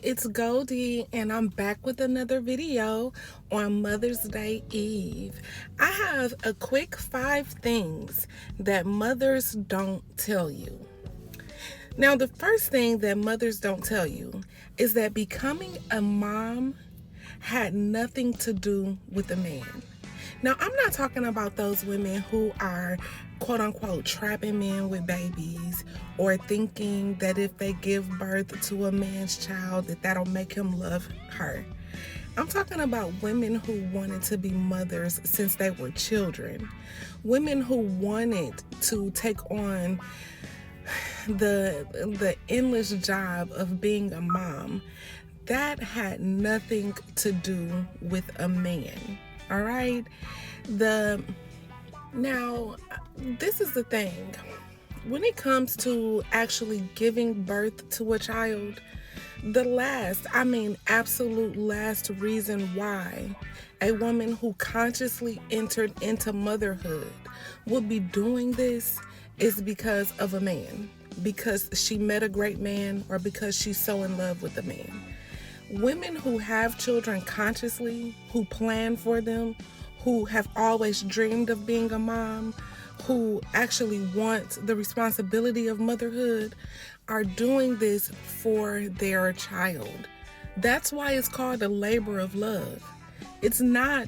it's Goldie, and I'm back with another video on Mother's Day Eve. I have a quick 5 things that mothers don't tell you. Now, the first thing that mothers don't tell you is that becoming a mom had nothing to do with a man. Now, I'm not talking about those women who are quote unquote trapping men with babies or thinking that if they give birth to a man's child that that'll make him love her. I'm talking about women who wanted to be mothers since they were children. Women who wanted to take on the endless job of being a mom. That had nothing to do with a man. All right. Now, this is the thing. When it comes to actually giving birth to a child, absolute last reason why a woman who consciously entered into motherhood would be doing this is because of a man, because she met a great man, or because she's so in love with a man. Women who have children consciously, who plan for them, who have always dreamed of being a mom, who actually want the responsibility of motherhood, are doing this for their child. That's why it's called a labor of love. It's not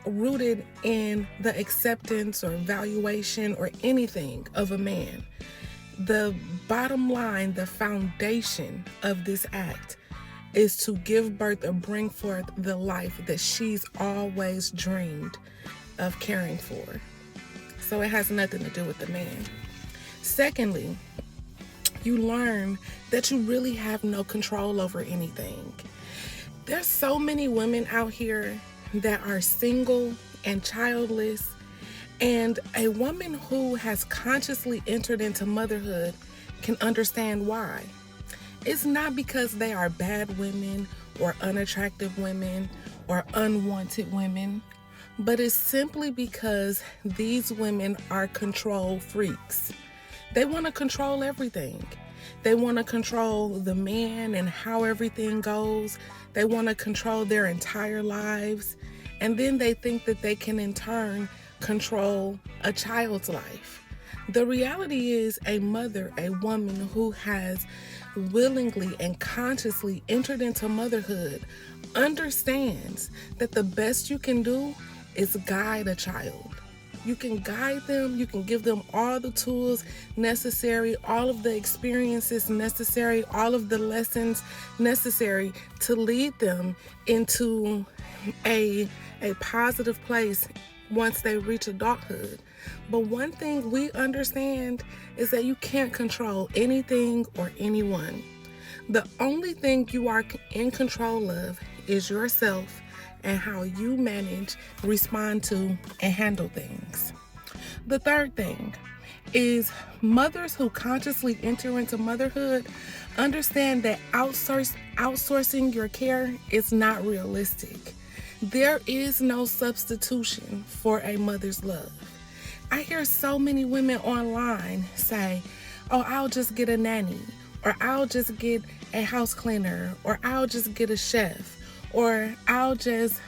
rooted in the acceptance or valuation or anything of a man. The bottom line, the foundation of this act is to give birth or bring forth the life that she's always dreamed of caring for. So it has nothing to do with the man. Secondly, you learn that you really have no control over anything. There's so many women out here that are single and childless, and a woman who has consciously entered into motherhood can understand why. It's not because they are bad women or unattractive women or unwanted women, but it's simply because these women are control freaks. They want to control everything. They want to control the man and how everything goes. They want to control their entire lives. And then they think that they can in turn control a child's life. The reality is, a mother, a woman who has willingly and consciously entered into motherhood, understands that the best you can do is guide a child. You can guide them, you can give them all the tools necessary, all of the experiences necessary, all of the lessons necessary to lead them into a positive place once they reach adulthood. But one thing we understand is that you can't control anything or anyone. The only thing you are in control of is yourself and how you manage, respond to, and handle things. The third thing is mothers who consciously enter into motherhood understand that outsourcing your care is not realistic. There is no substitution for a mother's love. I hear so many women online say, oh, I'll just get a nanny, or I'll just get a house cleaner, or I'll just get a chef, or I'll just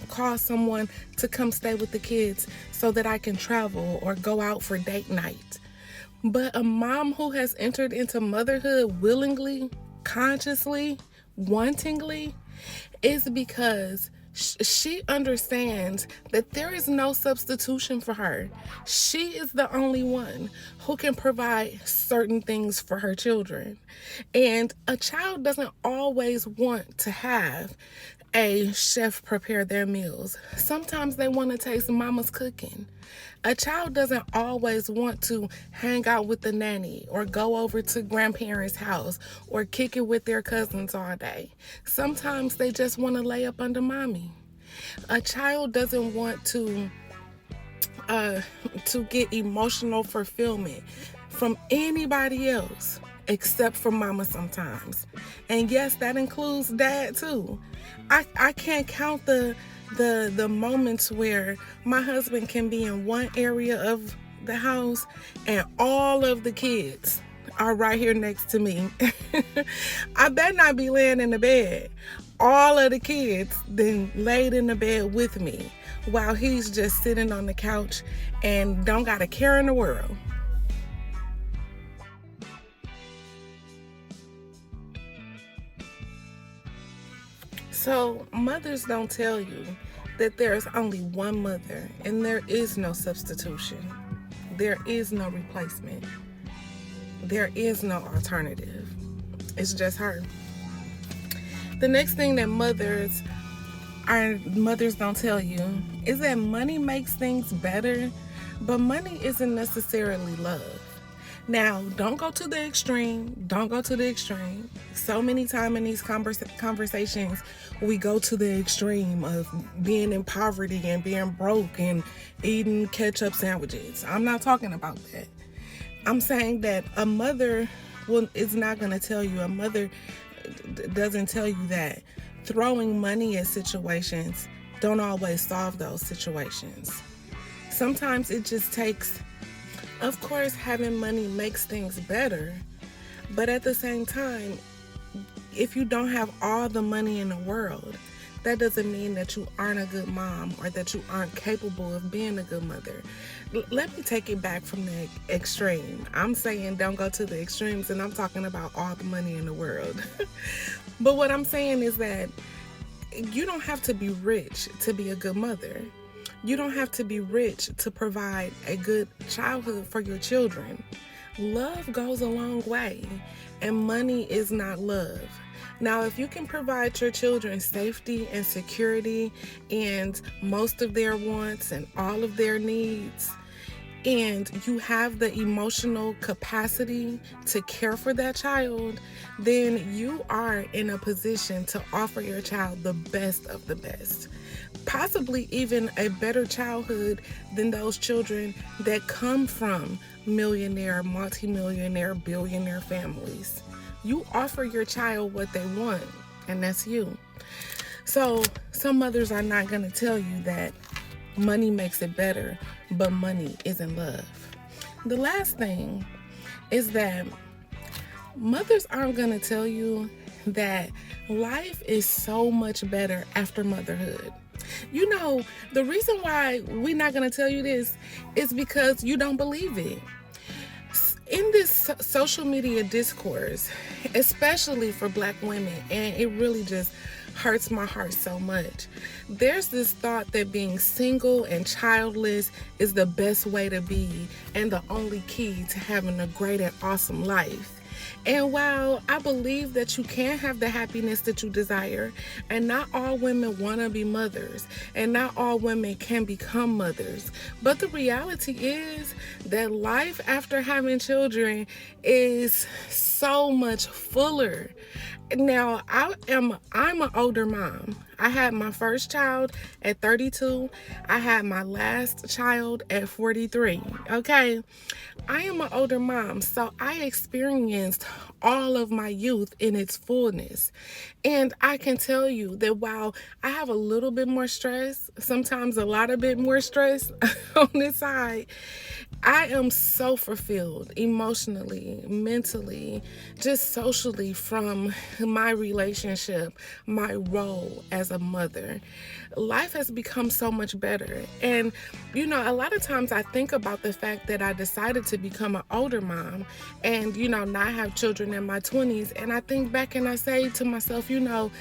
call someone to come stay with the kids so that I can travel or go out for date night. But a mom who has entered into motherhood willingly, consciously, wantingly, is because she understands that there is no substitution for her. She is the only one who can provide certain things for her children. And a child doesn't always want to have a chef prepare their meals. Sometimes they want to taste mama's cooking. A child doesn't always want to hang out with the nanny or go over to grandparents' house or kick it with their cousins all day. Sometimes they just want to lay up under mommy. A child doesn't want to get emotional fulfillment from anybody else except for mama sometimes. And yes, that includes dad too. I can't count the moments where my husband can be in one area of the house and all of the kids are right here next to me. I better not be laying in the bed. All of the kids then laid in the bed with me while he's just sitting on the couch and don't got a care in the world. So mothers don't tell you that there's only one mother and there is no substitution. There is no replacement. There is no alternative. It's just her. The next thing that mothers don't tell you is that money makes things better, but money isn't necessarily love. Now, don't go to the extreme. Don't go to the extreme. So many times in these conversations, we go to the extreme of being in poverty and being broke and eating ketchup sandwiches. I'm not talking about that. I'm saying that a mother is not going to tell you. A mother doesn't tell you that throwing money at situations don't always solve those situations. Sometimes it just takes, of course, having money makes things better, but at the same time, if you don't have all the money in the world, that doesn't mean that you aren't a good mom or that you aren't capable of being a good mother. Let me take it back from the extreme. I'm saying don't go to the extremes, and I'm talking about all the money in the world. But what I'm saying is that you don't have to be rich to be a good mother. You don't have to be rich to provide a good childhood for your children. Love goes a long way, and money is not love. Now, if you can provide your children safety and security and most of their wants and all of their needs, and you have the emotional capacity to care for that child, then you are in a position to offer your child the best of the best. Possibly even a better childhood than those children that come from millionaire, multimillionaire, billionaire families. You offer your child what they want, and that's you. So some mothers are not going to tell you that money makes it better, but money isn't love. The last thing is that mothers aren't going to tell you that life is so much better after motherhood. You know, the reason why we're not going to tell you this is because you don't believe it. In this social media discourse, especially for Black women, and it really just hurts my heart so much, there's this thought that being single and childless is the best way to be and the only key to having a great and awesome life. And while I believe that you can have the happiness that you desire, and not all women want to be mothers, and not all women can become mothers, but the reality is that life after having children is so much fuller. Now, I'm an older mom. I had my first child at 32. I had my last child at 43. Okay? I am an older mom, so I experienced all of my youth in its fullness. And I can tell you that while I have a little bit more stress, sometimes a lot of bit more stress on this side, I am so fulfilled emotionally, mentally, just socially from my relationship, my role as a mother. Life has become so much better. And, you know, a lot of times I think about the fact that I decided to become an older mom and, you know, not have children in my 20s. And I think back and I say to myself, you know,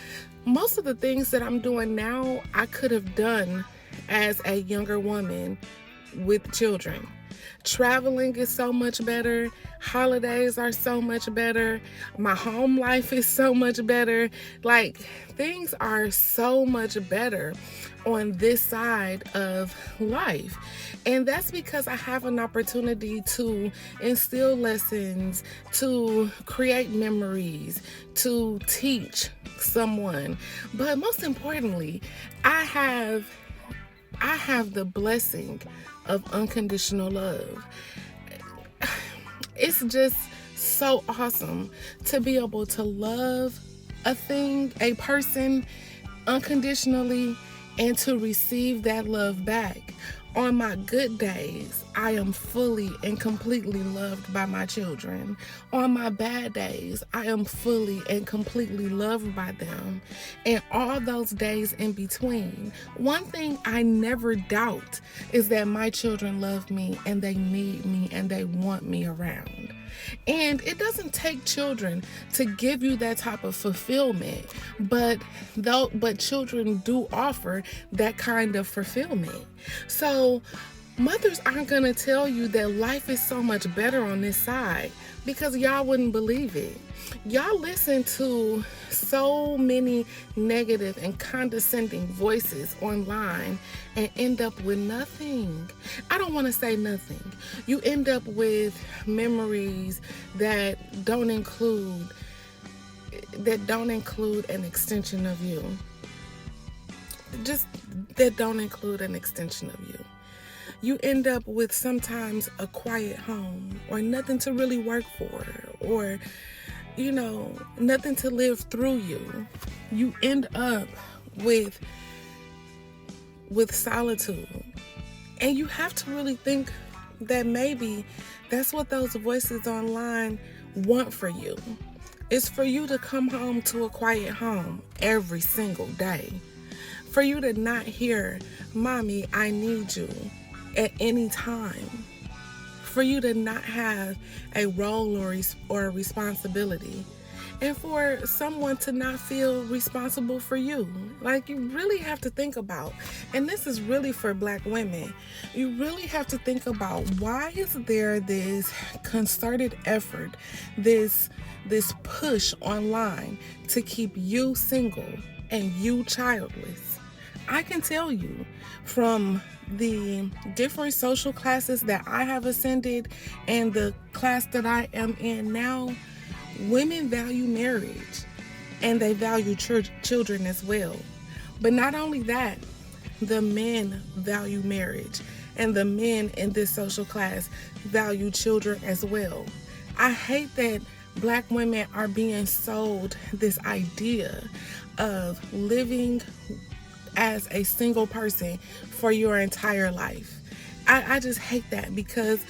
most of the things that I'm doing now, I could have done as a younger woman with children. Traveling is so much better. Holidays are so much better. My home life is so much better. Like, things are so much better on this side of life. And that's because I have an opportunity to instill lessons, to create memories, to teach someone. But most importantly, I have the blessing of unconditional love. It's just so awesome to be able to love a person unconditionally and to receive that love back. On my good days, I am fully and completely loved by my children. On my bad days, I am fully and completely loved by them. And all those days in between, one thing I never doubt is that my children love me and they need me and they want me around. And it doesn't take children to give you that type of fulfillment, but children do offer that kind of fulfillment. So mothers aren't going to tell you that life is so much better on this side because y'all wouldn't believe it. Y'all listen to so many negative and condescending voices online and end up with nothing. I don't want to say nothing. You end up with memories that don't include an extension of you. Just that don't include an extension of you. You end up with sometimes a quiet home or nothing to really work for, or nothing to live through you. You end up with solitude. And you have to really think that maybe that's what those voices online want for you. It's for you to come home to a quiet home every single day. For you to not hear, "Mommy, I need you," at any time. For you to not have a role or a responsibility. And for someone to not feel responsible for you. Like, you really have to think about, and this is really for Black women, you really have to think about, why is there this concerted effort, this push online to keep you single and you childless? I can tell you from the different social classes that I have ascended and the class that I am in now, women value marriage and they value children as well. But not only that, the men value marriage and the men in this social class value children as well. I hate that Black women are being sold this idea of living as a single person for your entire life. I just hate that, because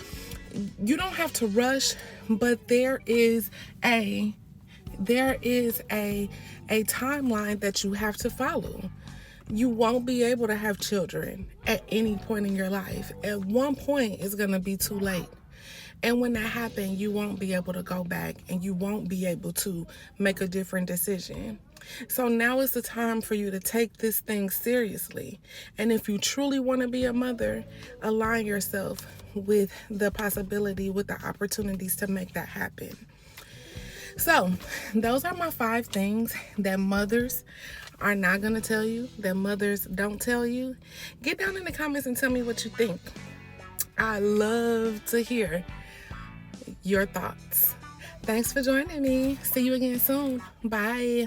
you don't have to rush, but there is a timeline that you have to follow. You won't be able to have children at any point in your life. At one point, it's going to be too late. And when that happens, you won't be able to go back and you won't be able to make a different decision. So now is the time for you to take this thing seriously. And if you truly want to be a mother, align yourself with the possibility, with the opportunities to make that happen. So those are my 5 things that mothers are not going to tell you, that mothers don't tell you. Get down in the comments and tell me what you think. I love to hear your thoughts. Thanks for joining me. See you again soon. Bye.